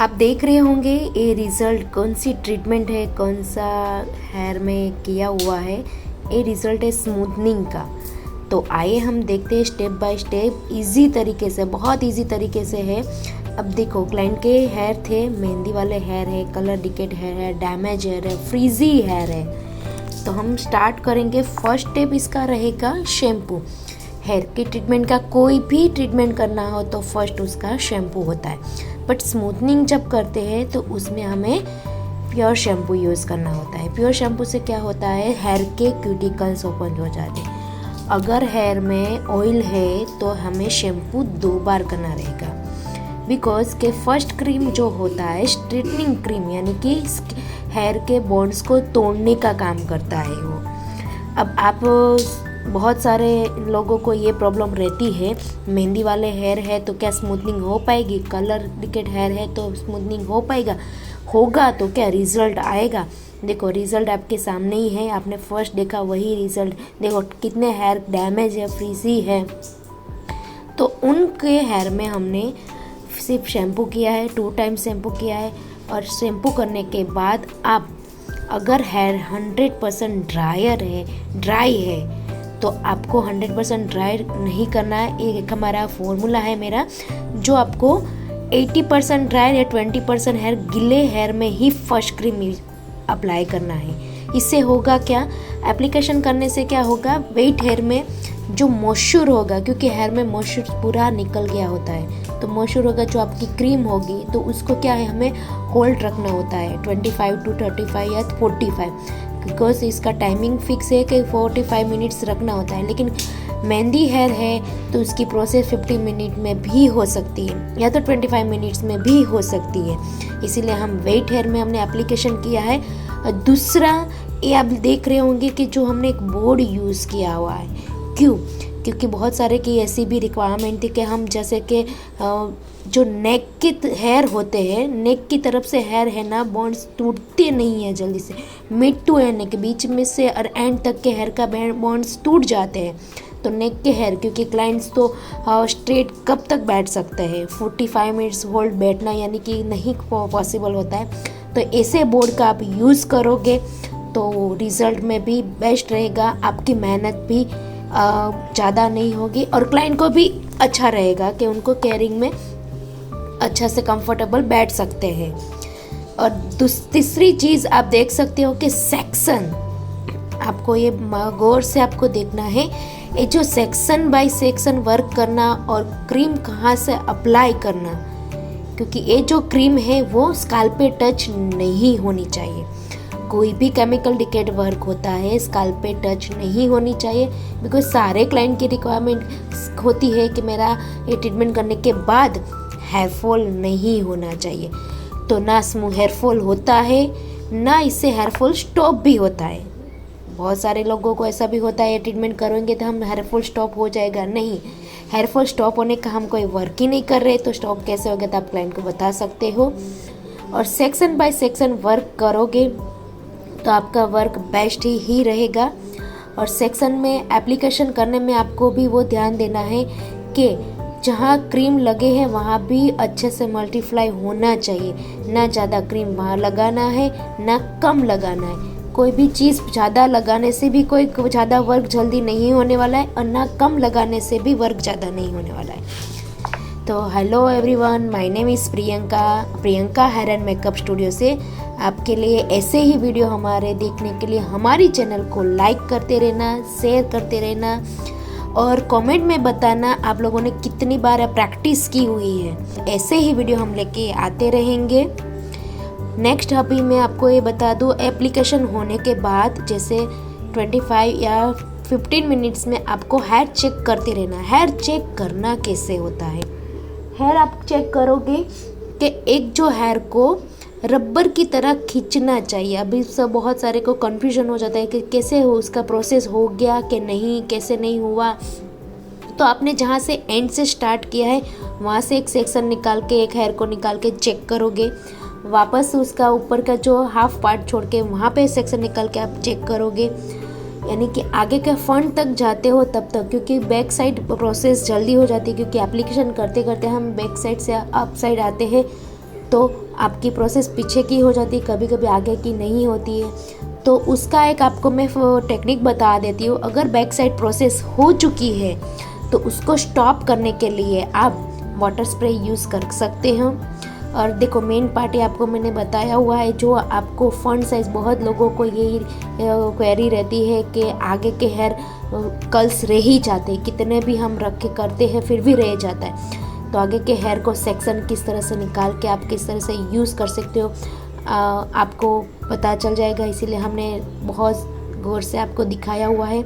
आप देख रहे होंगे ये रिज़ल्ट कौन सी ट्रीटमेंट है, कौन सा हेयर में किया हुआ है। ये रिज़ल्ट है स्मूथनिंग का। तो आइए हम देखते हैं स्टेप बाय स्टेप, इजी तरीके से, बहुत इजी तरीके से है। अब देखो, क्लाइंट के हेयर थे, मेहंदी वाले हेयर है, कलर डिकेट हेयर है, डैमेज हेयर है, फ्रीजी हेयर है। तो हम स्टार्ट करेंगे। फर्स्ट स्टेप इसका रहेगा शैम्पू। हेयर की ट्रीटमेंट का कोई भी ट्रीटमेंट करना हो तो फर्स्ट उसका शैम्पू होता है, बट स्मूथनिंग जब करते हैं तो उसमें हमें प्योर शैम्पू यूज़ करना होता है। प्योर शैम्पू से क्या होता है, हेयर के क्यूटिकल्स ओपन हो जाते हैं। अगर हेयर में ऑयल है तो हमें शैम्पू 2 बार करना रहेगा, बिकॉज के फर्स्ट क्रीम जो होता है स्ट्रेटनिंग क्रीम, यानी कि हेयर के बॉन्ड्स को तोड़ने का काम करता है वो। अब आप बहुत सारे लोगों को ये प्रॉब्लम रहती है, मेहंदी वाले हेयर है तो क्या स्मूथनिंग हो पाएगी, कलर डिकेट हेयर है तो स्मूथनिंग हो पाएगा, होगा तो क्या रिज़ल्ट आएगा। देखो, रिज़ल्ट आपके सामने ही है, आपने फर्स्ट देखा वही रिज़ल्ट। देखो कितने हेयर डैमेज है, फ्रीजी है। तो उनके हेयर में हमने सिर्फ शैम्पू किया है, 2 टाइम शैम्पू किया है। और शैम्पू करने के बाद आप अगर हेयर 100% ड्राई है तो आपको 100% ड्राई नहीं करना है। एक हमारा फॉर्मूला है मेरा, जो आपको 80% ड्राई या 20% हेयर गिले हेयर में ही फर्स्ट क्रीम अप्लाई करना है। इससे होगा क्या, एप्लीकेशन करने से क्या होगा, वेट हेयर में जो मॉइस्चर होगा, क्योंकि हेयर में मॉइस्चर पूरा निकल गया होता है, तो मॉइस्चर होगा जो आपकी क्रीम होगी, तो उसको क्या है, हमें होल्ड रखना होता है 25 to 35 या 45, बिकॉज इसका टाइमिंग फिक्स है कि 45 मिनट्स रखना होता है। लेकिन मेहंदी हेयर है तो उसकी प्रोसेस 50 मिनट में भी हो सकती है, या तो 25 मिनट्स में भी हो सकती है। इसीलिए हम वेट हेयर में हमने एप्लीकेशन किया है। दूसरा, ये आप देख रहे होंगे कि जो हमने एक बोर्ड यूज़ किया हुआ है, क्यों, क्योंकि बहुत सारे की ऐसी भी रिक्वायरमेंट थी कि हम जैसे कि जो नेक के हेयर होते हैं, नेक की तरफ से हेयर है ना, बॉन्ड्स टूटते नहीं हैं जल्दी से, मिड टू एंड के बीच में से और एंड तक के हेयर का बॉन्ड्स टूट जाते हैं। तो नेक के हेयर, क्योंकि क्लाइंट्स तो स्ट्रेट कब तक बैठ सकते हैं, 45 मिनट्स होल्ड बैठना यानी कि नहीं पॉसिबल होता है। तो ऐसे बोर्ड का आप यूज़ करोगे तो रिज़ल्ट में भी बेस्ट रहेगा, आपकी मेहनत भी ज़्यादा नहीं होगी और क्लाइंट को भी अच्छा रहेगा कि उनको केयरिंग में अच्छा से कंफर्टेबल बैठ सकते हैं। और तीसरी चीज़ आप देख सकते हो कि सेक्शन, आपको ये गौर से आपको देखना है, ये जो सेक्शन बाय सेक्शन वर्क करना और क्रीम कहाँ से अप्लाई करना, क्योंकि ये जो क्रीम है वो स्काल्प पे टच नहीं होनी चाहिए। कोई भी केमिकल डिकेट वर्क होता है स्काल्प पे टच नहीं होनी चाहिए, बिकॉज सारे क्लाइंट की रिक्वायरमेंट होती है कि मेरा ये ट्रीटमेंट करने के बाद हेयर फॉल नहीं होना चाहिए। तो ना स्मूथ हेयर फॉल होता है, ना इससे हेयर फॉल स्टॉप भी होता है। बहुत सारे लोगों को ऐसा भी होता है, ये ट्रीटमेंट करेंगे तो हम हेयर फॉल स्टॉप हो जाएगा, नहीं, हेयर फॉल स्टॉप होने का हम कोई वर्क ही नहीं कर रहे, तो स्टॉप कैसे होगा तो आप क्लाइंट को बता सकते हो। और सेक्शन बाय सेक्शन वर्क करोगे तो आपका वर्क बेस्ट ही रहेगा। और सेक्शन में एप्लीकेशन करने में आपको भी वो ध्यान देना है कि जहाँ क्रीम लगे हैं वहाँ भी अच्छे से मल्टीप्लाई होना चाहिए, ना ज़्यादा क्रीम वहाँ लगाना है ना कम लगाना है। कोई भी चीज़ ज़्यादा लगाने से भी कोई ज़्यादा वर्क जल्दी नहीं होने वाला है और ना कम लगाने से भी वर्क ज़्यादा नहीं होने वाला है। तो hello everyone, my name is Priyanka hair and makeup studio से आपके लिए ऐसे ही वीडियो हमारे देखने के लिए हमारी चैनल को लाइक करते रहना, शेयर करते रहना और कमेंट में बताना आप लोगों ने कितनी बार प्रैक्टिस की हुई है। ऐसे ही वीडियो हम लेके आते रहेंगे। नेक्स्ट अभी मैं आपको ये बता दूँ, एप्लीकेशन होने के बाद जैसे 25 या 15 मिनट्स में आपको हेयर चेक करते रहना। हेयर चेक करना कैसे होता है, हेयर आप चेक करोगे कि एक जो हेयर को रबर की तरह खींचना चाहिए। अभी सब बहुत सारे को कन्फ्यूजन हो जाता है कि कैसे हो, उसका प्रोसेस हो गया कि नहीं, कैसे नहीं हुआ। तो आपने जहाँ से एंड से स्टार्ट किया है वहाँ से एक सेक्शन निकाल के, एक हेयर को निकाल के चेक करोगे, वापस उसका ऊपर का जो हाफ पार्ट छोड़ के वहाँ पे सेक्शन निकाल के आप चेक करोगे, यानी कि आगे के फ्रंट तक जाते हो तब तक, क्योंकि बैक साइड प्रोसेस जल्दी हो जाती है, क्योंकि एप्लीकेशन करते करते हम बैक साइड से अप साइड आते हैं तो आपकी प्रोसेस पीछे की हो जाती है, कभी कभी आगे की नहीं होती है। तो उसका एक आपको मैं टेक्निक बता देती हूँ। अगर बैक साइड प्रोसेस हो चुकी है तो उसको स्टॉप करने के लिए आप वाटर स्प्रे यूज़ कर सकते हैं। और देखो मेन पार्ट आपको मैंने बताया हुआ है। जो आपको फ्रंट साइज, बहुत लोगों को यही क्वेरी रहती है कि आगे के हेयर कर्ल्स रह ही जाते हैं, कितने भी हम रख के करते हैं फिर भी रह जाता है। तो आगे के हेयर को सेक्शन किस तरह से निकाल के आप किस तरह से यूज़ कर सकते हो आपको पता चल जाएगा, इसीलिए हमने बहुत गौर से आपको दिखाया हुआ है।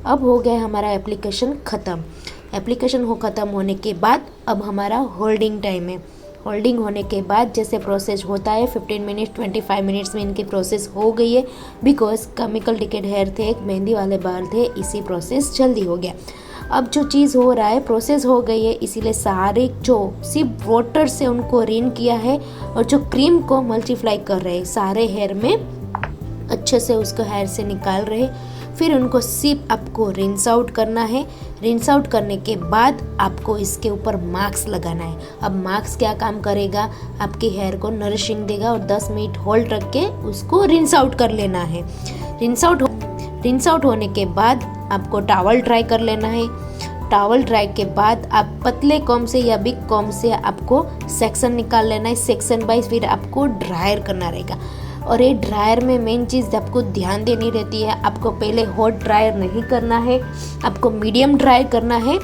अब हो गया हमारा एप्लीकेशन ख़त्म। एप्लीकेशन ख़त्म होने के बाद अब हमारा होल्डिंग टाइम है। होल्डिंग होने के बाद जैसे प्रोसेस होता है 15 मिनट 25 मिनट्स में इनकी प्रोसेस हो गई है। बिकॉज केमिकल डिकेड हेयर थे, एक मेहंदी वाले बाल थे, इसी प्रोसेस जल्दी हो गया। अब जो चीज़ हो रहा है प्रोसेस हो गई है, इसीलिए सारे जो सिर्फ वाटर से उनको रिन किया है और जो क्रीम को मल्टीप्लाई कर रहे हैं सारे हेयर में अच्छे से उसको हेयर से निकाल रहे। फिर उनको सिर्फ आपको रिंस आउट करना है। रिंस आउट करने के बाद आपको इसके ऊपर मास्क लगाना है। अब मास्क क्या काम करेगा, आपके हेयर को नरिशिंग देगा और 10 मिनट होल्ड रख के उसको रिंस आउट कर लेना है। रिंस आउट होने के बाद आपको टॉवल ड्राई कर लेना है। टॉवल ड्राई के बाद आप पतले कॉम्ब से या बिग कॉम्ब से आपको सेक्शन निकाल लेना है। सेक्शन वाइज फिर आपको ड्रायर करना रहेगा। और ये ड्रायर में मेन चीज़ आपको ध्यान देनी रहती है, आपको पहले हॉट ड्रायर नहीं करना है, आपको मीडियम ड्रायर करना है।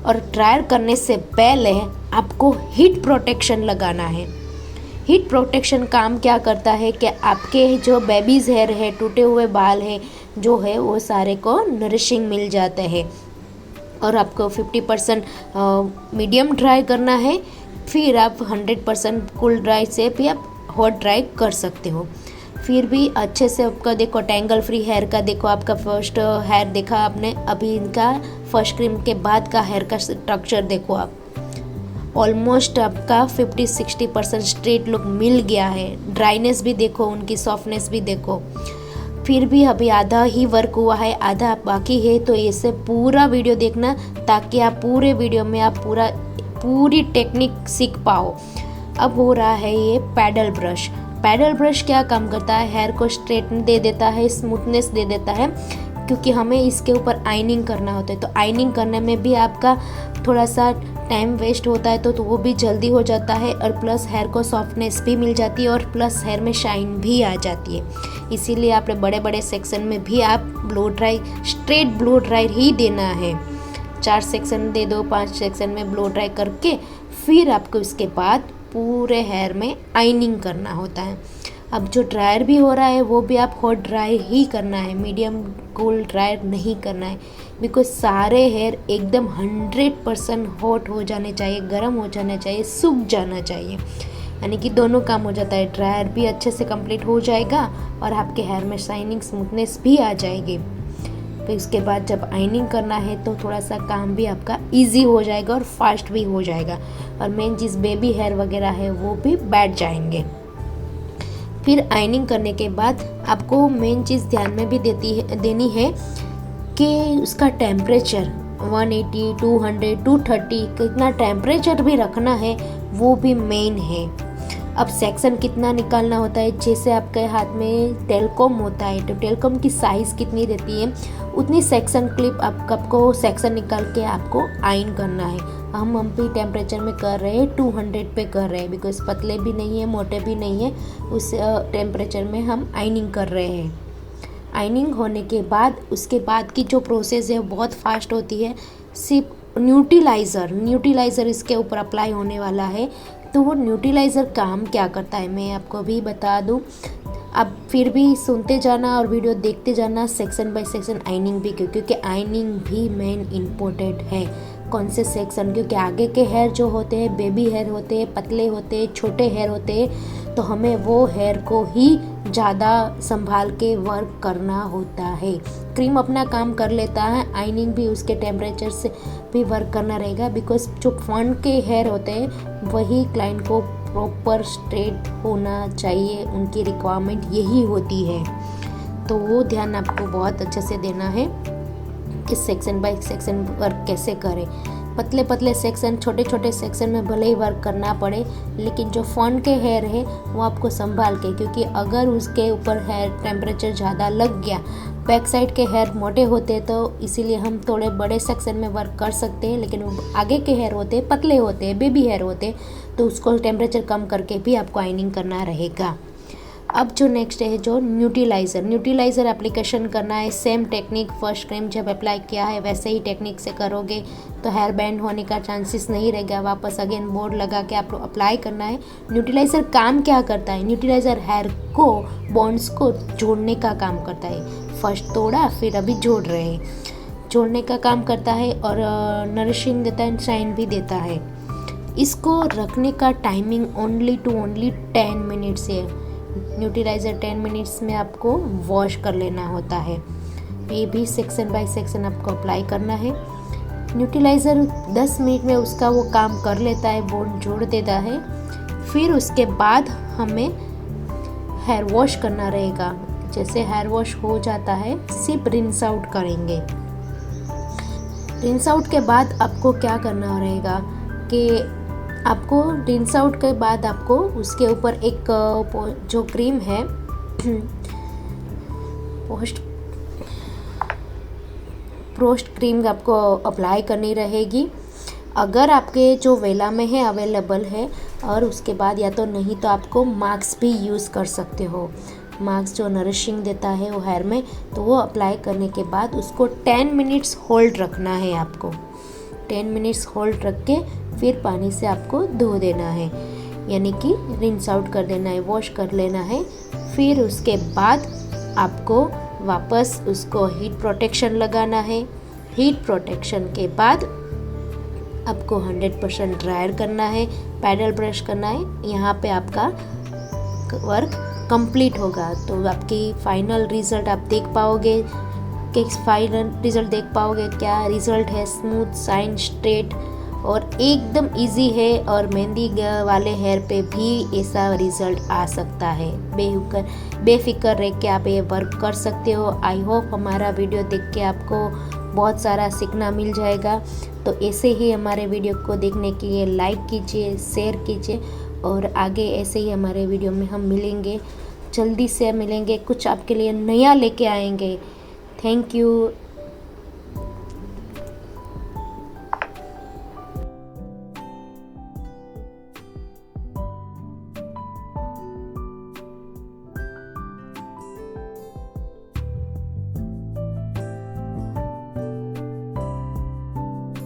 और ड्रायर करने से पहले आपको हीट प्रोटेक्शन लगाना है। हीट प्रोटेक्शन काम क्या करता है कि आपके जो बेबीज़ हेयर है, टूटे हुए बाल है जो है, वो सारे को नरिशिंग मिल जाता है। और आपको 50% मीडियम ड्राई करना है, फिर आप 100% कूल ड्राई से भी आप हॉट ड्राई कर सकते हो। फिर भी अच्छे से आपका देखो टैंगल फ्री हेयर का देखो, आपका फर्स्ट हेयर देखा आपने, अभी इनका फर्स्ट क्रीम के बाद का हेयर का स्ट्रक्चर देखो आप, ऑलमोस्ट आपका 50-60% स्ट्रेट लुक मिल गया है। ड्राइनेस भी देखो, उनकी सॉफ्टनेस भी देखो। फिर भी अभी आधा ही वर्क हुआ है, आधा बाकी है। तो इसे पूरा वीडियो देखना ताकि आप पूरे वीडियो में आप पूरी टेक्निक सीख पाओ। अब हो रहा है ये पैडल ब्रश। पैडल ब्रश क्या काम करता है, हेयर को स्ट्रेटन दे देता है, स्मूथनेस दे देता है, क्योंकि हमें इसके ऊपर आइनिंग करना होता है। तो आइनिंग करने में भी आपका थोड़ा सा टाइम वेस्ट होता है, तो वो भी जल्दी हो जाता है। और प्लस हेयर को सॉफ्टनेस भी मिल जाती है और प्लस हेयर में शाइन भी आ जाती है। इसीलिए आपने बड़े बड़े सेक्शन में भी आप blow dry, straight blow dry ही देना है। 4 सेक्शन दे दो, 5 सेक्शन में ब्लो ड्राई करके फिर आपको इसके बाद पूरे हेयर में आइनिंग करना होता है। अब जो ड्रायर भी हो रहा है वो भी आप हॉट ड्राई ही करना है, मीडियम कूल ड्रायर नहीं करना है। बिकॉज सारे हेयर एकदम 100% हॉट हो जाने चाहिए, गर्म हो जाना चाहिए, सूख जाना चाहिए, यानी कि दोनों काम हो जाता है। ड्रायर भी अच्छे से कंप्लीट हो जाएगा और आपके हेयर में शाइनिंग स्मूथनेस भी आ जाएगी। फिर उसके बाद जब आइनिंग करना है तो थोड़ा सा काम भी आपका इजी हो जाएगा और फास्ट भी हो जाएगा। और मेन चीज़ बेबी हेयर वगैरह है वो भी बैठ जाएंगे। फिर आइनिंग करने के बाद आपको मेन चीज़ ध्यान में भी देनी है कि उसका टेम्परेचर 180, 200, 230 कितना टेम्परेचर भी रखना है, वो भी मेन है। अब सेक्शन कितना निकालना होता है, जैसे आपके हाथ में टेलकॉम होता है तो टेलकॉम की साइज़ कितनी रहती है, उतनी सेक्शन क्लिप आपको सेक्शन निकाल के आपको आइन करना है। हम भी टेम्परेचर में कर रहे हैं 200 पे कर रहे हैं, बिकॉज पतले भी नहीं है मोटे भी नहीं है, उस टेम्परेचर में हम आइनिंग कर रहे हैं। आइनिंग होने के बाद उसके बाद की जो प्रोसेस है वो बहुत फास्ट होती है। सिर्फ न्यूट्रिलाइज़र इसके ऊपर अप्लाई होने वाला है। तो वो न्यूट्रिलाइज़र काम क्या करता है मैं आपको भी बता दूं। अब फिर भी सुनते जाना और वीडियो देखते जाना सेक्शन बाय सेक्शन आइनिंग भी, क्योंकि आइनिंग भी मेन इम्पोर्टेंट है। कौन से सेक्शन, क्योंकि आगे के हेयर जो होते हैं बेबी हेयर होते हैं, पतले होते हैं, छोटे हेयर होते हैं, तो हमें वो हेयर को ही ज़्यादा संभाल के वर्क करना होता है। क्रीम अपना काम कर लेता है, आइनिंग भी उसके टेम्परेचर से भी वर्क करना रहेगा। बिकॉज जो फ्रंट के हेयर होते हैं वही क्लाइंट को प्रॉपर स्ट्रेट होना चाहिए, उनकी रिक्वायरमेंट यही होती है। तो वो ध्यान आपको बहुत अच्छे से देना है कि सेक्शन बाय सेक्शन वर्क कैसे करें। पतले पतले सेक्शन, छोटे छोटे सेक्शन में भले ही वर्क करना पड़े, लेकिन जो फ्रंट के हेयर है वो आपको संभाल के, क्योंकि अगर उसके ऊपर हेयर टेम्परेचर ज़्यादा लग गया, बैक साइड के हेयर मोटे होते हैं तो इसीलिए हम थोड़े बड़े सेक्शन में वर्क कर सकते हैं, लेकिन आगे के हेयर होते हैं पतले होते हैं, बेबी हेयर होते हैं, तो उसको टेम्परेचर कम करके भी आपको आयनिंग करना रहेगा। अब जो नेक्स्ट है जो न्यूट्रलाइज़र एप्लीकेशन करना है। सेम टेक्निक, फर्स्ट क्रीम जब अप्लाई किया है वैसे ही टेक्निक से करोगे तो हेयर बैंड होने का चांसेस नहीं रहेगा। वापस अगेन बोर्ड लगा के आपको अप्लाई करना है। न्यूट्रलाइज़र काम क्या करता है? न्यूट्रलाइज़र हेयर को, बॉन्ड्स को जोड़ने का काम करता है। फर्स्ट तोड़ा, फिर अभी जोड़ रहे हैं, जोड़ने का काम करता है और नरिशिंग देता है, शाइन भी देता है। इसको रखने का टाइमिंग ओनली 10 मिनट्स है। न्यूट्रलाइज़र 10 मिनट्स में आपको वॉश कर लेना होता है। ये भी सेक्शन बाय सेक्शन आपको अप्लाई करना है। न्यूट्रलाइज़र 10 मिनट में उसका वो काम कर लेता है, बॉन्ड जोड़ देता है। फिर उसके बाद हमें हेयर वॉश करना रहेगा। जैसे हेयर वॉश हो जाता है, सिर्फ रिंस आउट करेंगे। रिंस आउट के बाद आपको क्या करना रहेगा कि आपको रिंस आउट के बाद आपको उसके ऊपर एक जो क्रीम है पोस्ट क्रीम आपको अप्लाई करनी रहेगी। अगर आपके जो वेला में है अवेलेबल है, और उसके बाद या तो नहीं तो आपको मास्क भी यूज़ कर सकते हो। मास्क जो नरिशिंग देता है वो हेयर में, तो वो अप्लाई करने के बाद उसको 10 मिनट्स होल्ड रखना है। आपको 10 मिनट्स होल्ड रख के फिर पानी से आपको धो देना है, यानी कि रिंस आउट कर देना है, वॉश कर लेना है। फिर उसके बाद आपको वापस उसको हीट प्रोटेक्शन लगाना है। हीट प्रोटेक्शन के बाद आपको 100% ड्रायर करना है, पैडल ब्रश करना है। यहाँ पे आपका वर्क कंप्लीट होगा, तो आपकी फाइनल रिजल्ट आप देख पाओगे कि फाइनल रिजल्ट देख पाओगे क्या रिजल्ट है। स्मूथ, शाइन, स्ट्रेट और एकदम इजी है, और मेहंदी वाले हेयर पे भी ऐसा रिजल्ट आ सकता है। बेफिक्र रह के आप ये वर्क कर सकते हो। आई होप हमारा वीडियो देख के आपको बहुत सारा सीखना मिल जाएगा। तो ऐसे ही हमारे वीडियो को देखने के लिए लाइक कीजिए, शेयर कीजिए, और आगे ऐसे ही हमारे वीडियो में हम मिलेंगे, जल्दी से मिलेंगे, कुछ आपके लिए नया लेके आएंगे। Thank you.